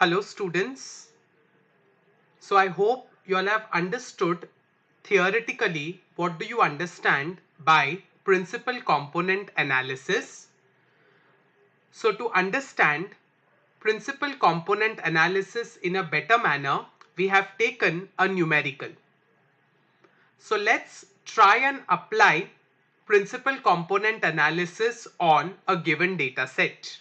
Hello students. So I hope you all have understood theoretically what do you understand by principal component analysis. So to understand principal component analysis in a better manner, we have taken a numerical. So let's try and apply principal component analysis on a given data set.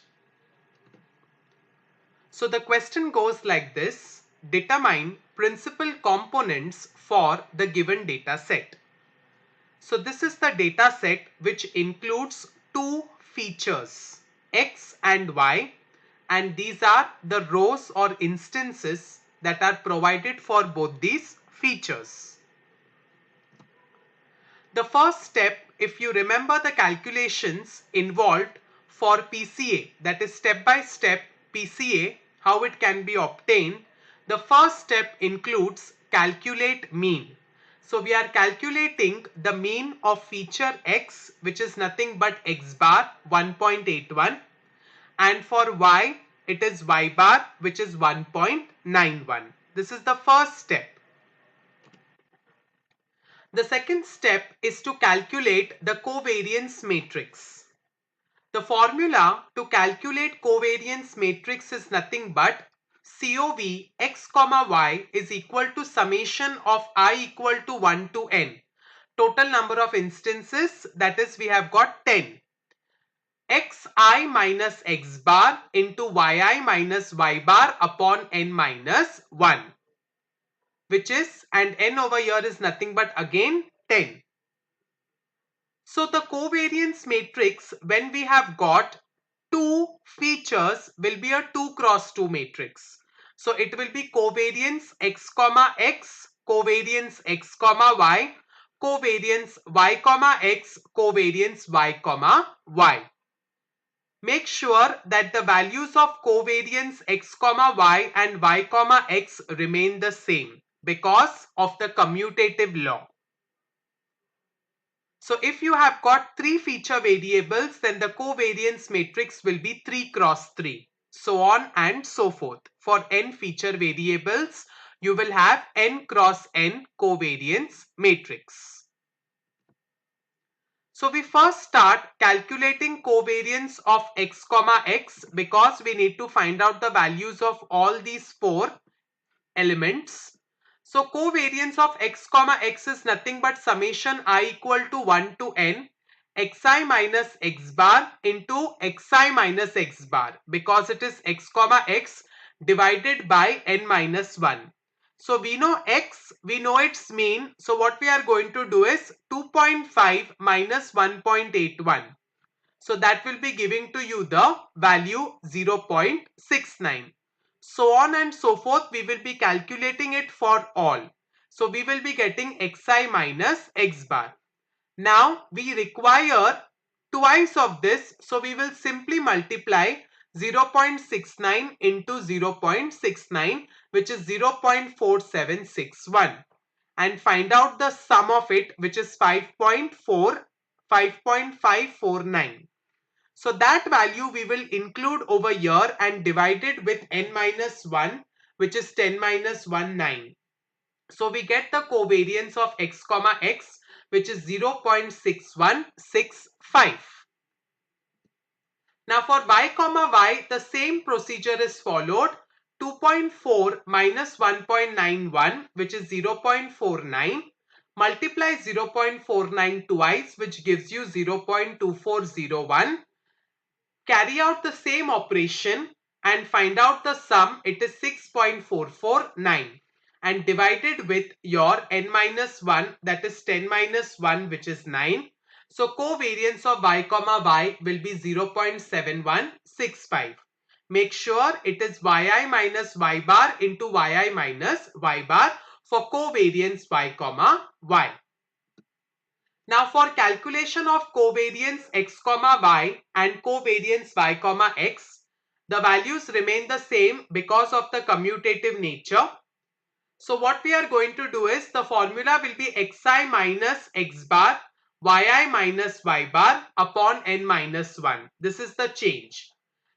So the question goes like this: determine principal components for the given data set. So this is the data set which includes two features, x and y, and these are the rows or instances that are provided for both these features. The first step, if you remember the calculations involved for PCA, that is step by step PCA, how it can be obtained, the first step includes calculate mean. So we are calculating the mean of feature x, which is nothing but x bar 1.81, and for y it is y bar, which is 1.91. This is the first step. The second step is to calculate the covariance matrix. The formula to calculate covariance matrix is nothing but COV x comma y is equal to summation of I equal to 1 to n. Total number of instances, that is we have got 10. Xi minus x bar into yi minus y bar upon n minus 1, which is, and n over here is nothing but again 10. So the covariance matrix, when we have got two features, will be a 2 cross 2 matrix. So it will be covariance x comma x, covariance x comma y, covariance y comma x, covariance y comma y. Make sure that the values of covariance x comma y and y comma x remain the same because of the commutative law. So if you have got three feature variables, then the covariance matrix will be 3 cross 3, so on and so forth. For n feature variables, you will have n cross n covariance matrix. So we first start calculating covariance of x comma x because we need to find out the values of all these four elements. So covariance of x comma x is nothing but summation I equal to 1 to n xi minus x bar into xi minus x bar, because it is x comma x divided by n minus 1. So we know x, we know its mean. So what we are going to do is 2.5 minus 1.81. So that will be giving to you the value 0.69. So on and so forth, we will be calculating it for all. So we will be getting xi minus x bar. Now we require twice of this. So we will simply multiply 0.69 into 0.69, which is 0.4761, and find out the sum of it, which is 5.549. So that value we will include over here and divide it with n minus 1, which is 10 minus 1, 9. So we get the covariance of x comma x, which is 0.6165. Now for y comma y, the same procedure is followed. 2.4 minus 1.91, which is 0.49. Multiply 0.49 twice, which gives you 0.2401. Carry out the same operation and find out the sum. It is 6.449, and divided with your n minus 1, that is 10 minus 1, which is 9. So covariance of y comma y will be 0.7165. Make sure it is yi minus y bar into yi minus y bar for covariance y comma y. Now for calculation of covariance x comma y and covariance y comma x, the values remain the same because of the commutative nature. So what we are going to do is, the formula will be xi minus x bar yi minus y bar upon n minus 1. This is the change.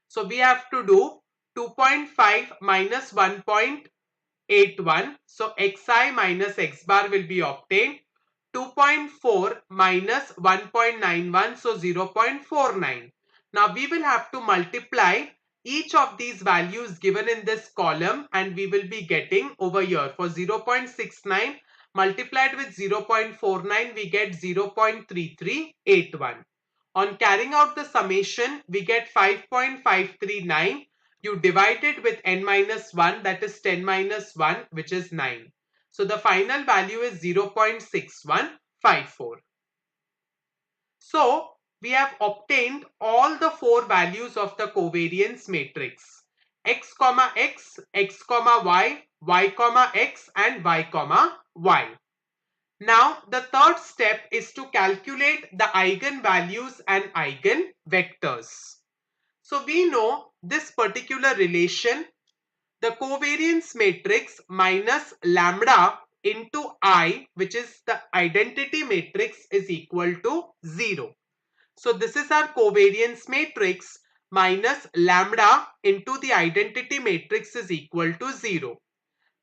So we have to do 2.5 minus 1.81. So xi minus x bar will be obtained. 2.4 minus 1.91, so 0.49. Now we will have to multiply each of these values given in this column and we will be getting over here for 0.69 multiplied with 0.49 we get 0.3381. On carrying out the summation we get 5.539. You divide it with n minus 1, that is 10 minus 1, which is 9. So the final value is 0.6154. So we have obtained all the four values of the covariance matrix: x comma x, x comma y, y comma x and y comma y. Now the third step is to calculate the eigenvalues and eigenvectors. So we know this particular relation, the covariance matrix minus lambda into I, which is the identity matrix, is equal to 0. So this is our covariance matrix minus lambda into the identity matrix is equal to 0.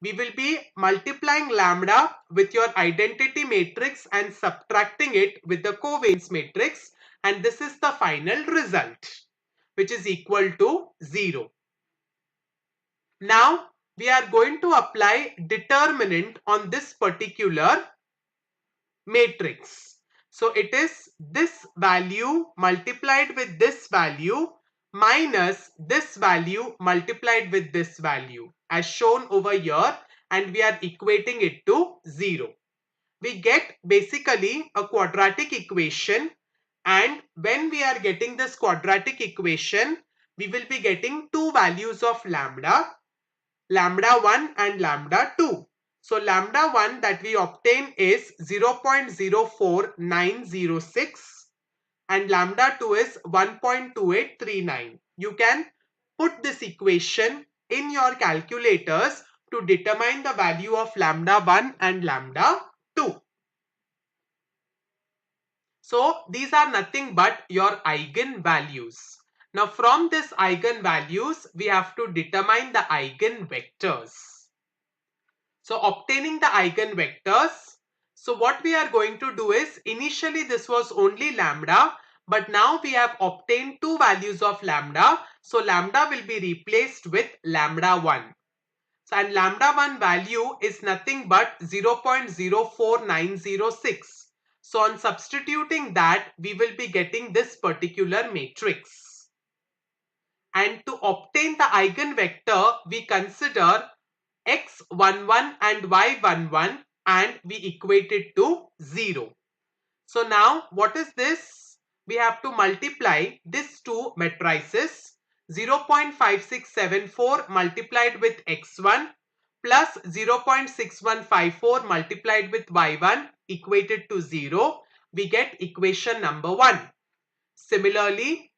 We will be multiplying lambda with your identity matrix and subtracting it with the covariance matrix, and this is the final result, which is equal to 0. Now we are going to apply determinant on this particular matrix. So it is this value multiplied with this value minus this value multiplied with this value as shown over here, and we are equating it to 0. We get basically a quadratic equation, and when we are getting this quadratic equation we will be getting two values of lambda, lambda 1 and lambda 2. So lambda 1 that we obtain is 0.04906 and lambda 2 is 1.2839. You can put this equation in your calculators to determine the value of lambda 1 and lambda 2. So these are nothing but your eigenvalues. Now from this eigenvalues we have to determine the eigenvectors. So obtaining the eigenvectors, so what we are going to do is, initially this was only lambda, but now we have obtained two values of lambda. So lambda will be replaced with lambda 1. So, and lambda 1 value is nothing but 0.04906. So on substituting that, we will be getting this particular matrix. And to obtain the eigenvector, we consider x11 and y11 and we equate it to 0. So now what is this? We have to multiply these two matrices. 0.5674 multiplied with x1 plus 0.6154 multiplied with y1 equated to 0. We get equation number 1. Similarly,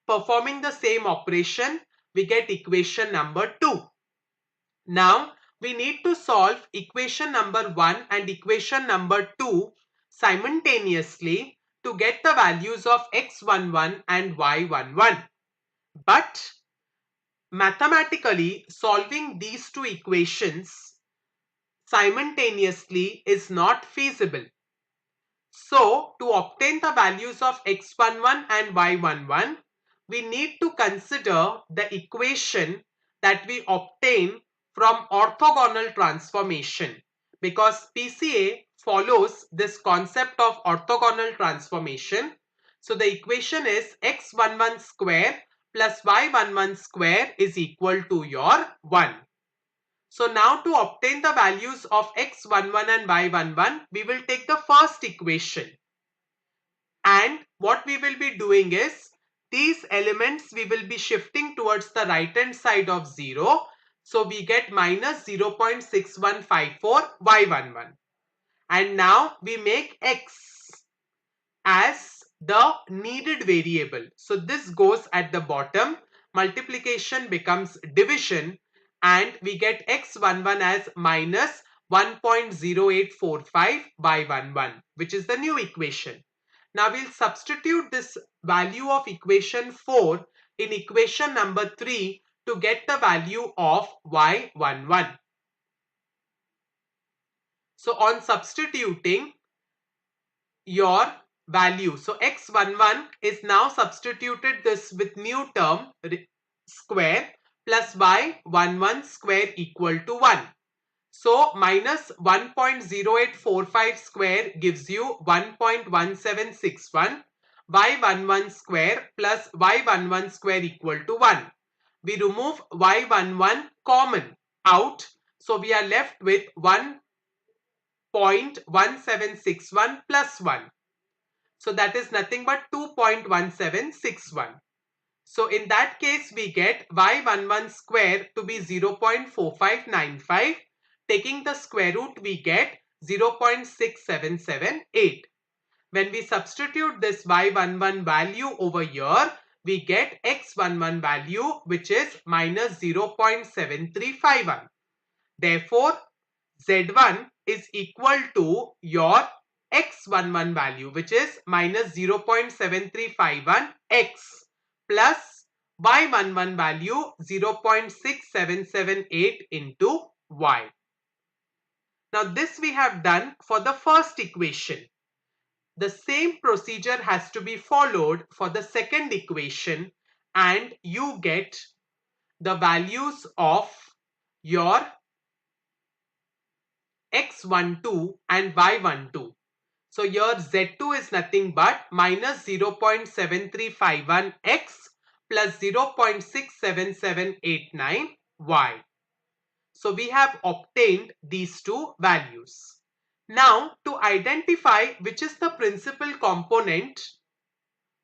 performing the same operation, we get equation number 2. Now we need to solve equation number 1 and equation number 2 simultaneously to get the values of x11 and y11. But mathematically solving these two equations simultaneously is not feasible. So to obtain the values of x11 and y11, we need to consider the equation that we obtain from orthogonal transformation, because PCA follows this concept of orthogonal transformation. So the equation is x11 square plus y11 square is equal to your 1. So now to obtain the values of x11 and y11, we will take the first equation. And what we will be doing is, these elements we will be shifting towards the right hand side of 0. So we get minus 0.6154 y11. And now we make x as the needed variable. So this goes at the bottom. Multiplication becomes division and we get x11 as minus 1.0845 y11, which is the new equation. Now we'll substitute this value of equation 4 in equation number 3 to get the value of y11. So on substituting your value, so x11 is now substituted this with new term square plus y11 square equal to 1. So minus 1.0845 square gives you 1.1761. y11 square plus y11 square equal to 1. We remove y11 common out. So we are left with 1.1761 plus 1. So that is nothing but 2.1761. So in that case, we get y11 square to be 0.4595. Taking the square root, we get 0.6778. When we substitute this y11 value over here, we get x11 value, which is minus 0.7351. Therefore, Z1 is equal to your x11 value, which is minus 0.7351 x plus y11 value 0.6778 into y. Now this we have done for the first equation. The same procedure has to be followed for the second equation, and you get the values of your x12 and y12. So your z2 is nothing but minus 0.7351 x plus 0.67789 y. So we have obtained these two values. Now to identify which is the principal component,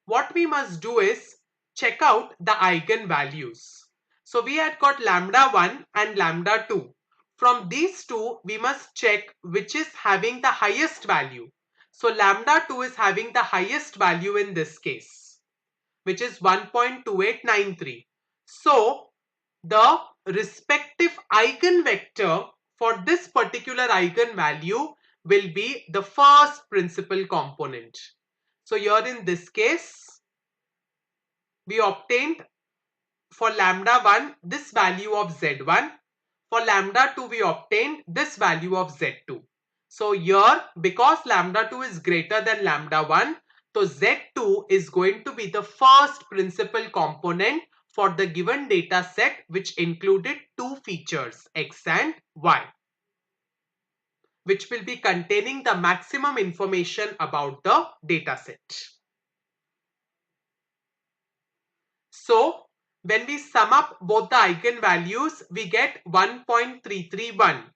what we must do is check out the eigenvalues. So we had got lambda 1 and lambda 2. From these two, we must check which is having the highest value. So lambda 2 is having the highest value in this case, which is 1.2893. So the respective eigenvector for this particular eigenvalue will be the first principal component. So here in this case, we obtained for lambda 1 this value of z1. For lambda 2 we obtained this value of z2. So here, because lambda 2 is greater than lambda 1, so z2 is going to be the first principal component for the given data set, which included two features x and y, which will be containing the maximum information about the data set. So when we sum up both the eigenvalues, we get 1.331.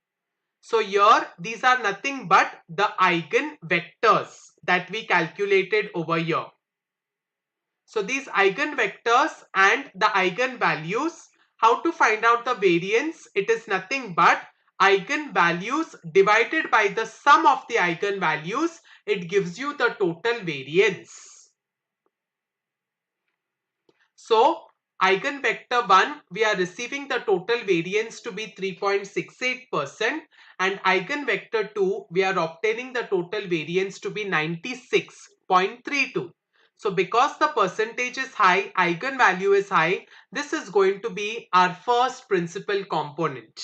So here these are nothing but the eigenvectors that we calculated over here. So these eigenvectors and the eigenvalues, how to find out the variance? It is nothing but eigenvalues divided by the sum of the eigenvalues. It gives you the total variance. So eigenvector 1, we are receiving the total variance to be 3.68%, and eigenvector 2, we are obtaining the total variance to be 96.32. So because the percentage is high, eigenvalue is high, this is going to be our first principal component.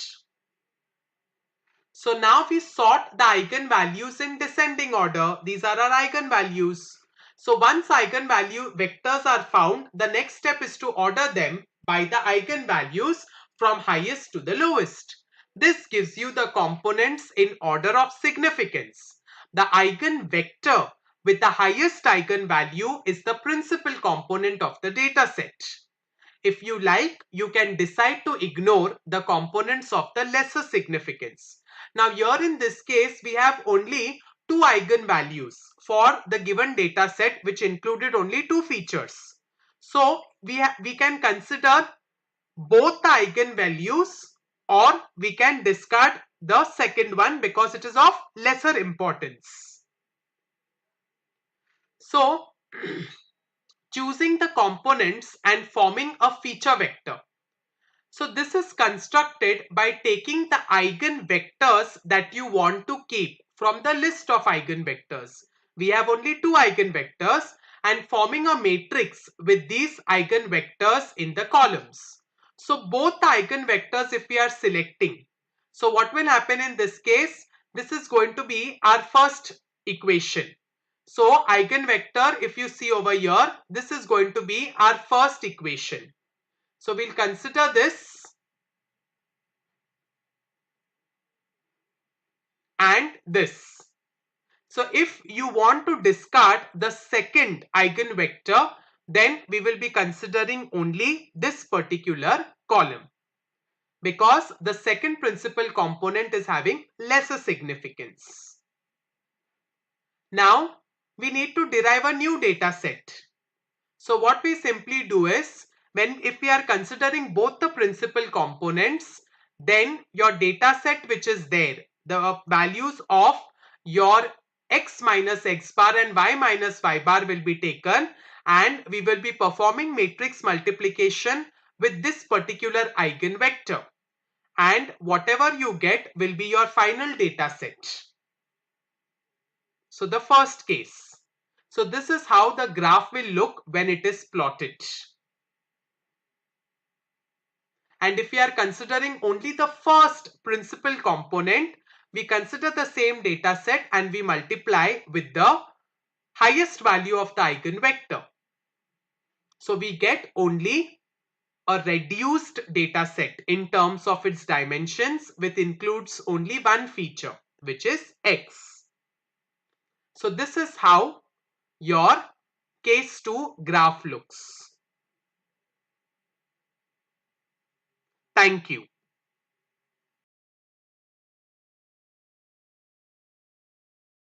So now we sort the eigenvalues in descending order. These are our eigenvalues. So once eigenvalue vectors are found, the next step is to order them by the eigenvalues from highest to the lowest. This gives you the components in order of significance. The eigenvector with the highest eigenvalue is the principal component of the data set. If you like, you can decide to ignore the components of the lesser significance. Now here in this case, we have only two eigenvalues for the given data set, which included only two features. So we can consider both the eigenvalues, or we can discard the second one because it is of lesser importance. So choosing the components and forming a feature vector. So this is constructed by taking the eigenvectors that you want to keep from the list of eigenvectors. We have only two eigenvectors, and forming a matrix with these eigenvectors in the columns. So both the eigenvectors, if we are selecting, so what will happen in this case? This is going to be our first equation. So eigenvector, if you see over here, this is going to be our first equation. So we'll consider this and this. So if you want to discard the second eigenvector, then we will be considering only this particular column, because the second principal component is having lesser significance. Now we need to derive a new data set. So what we simply do is, if we are considering both the principal components, then your data set which is there, the values of your x minus x bar and y minus y bar will be taken, and we will be performing matrix multiplication with this particular eigenvector, and whatever you get will be your final data set. So the first case. So this is how the graph will look when it is plotted. And if we are considering only the first principal component, we consider the same data set and we multiply with the highest value of the eigenvector. So we get only a reduced data set in terms of its dimensions, which includes only one feature, which is x. So this is how your case 2 graph looks. Thank you.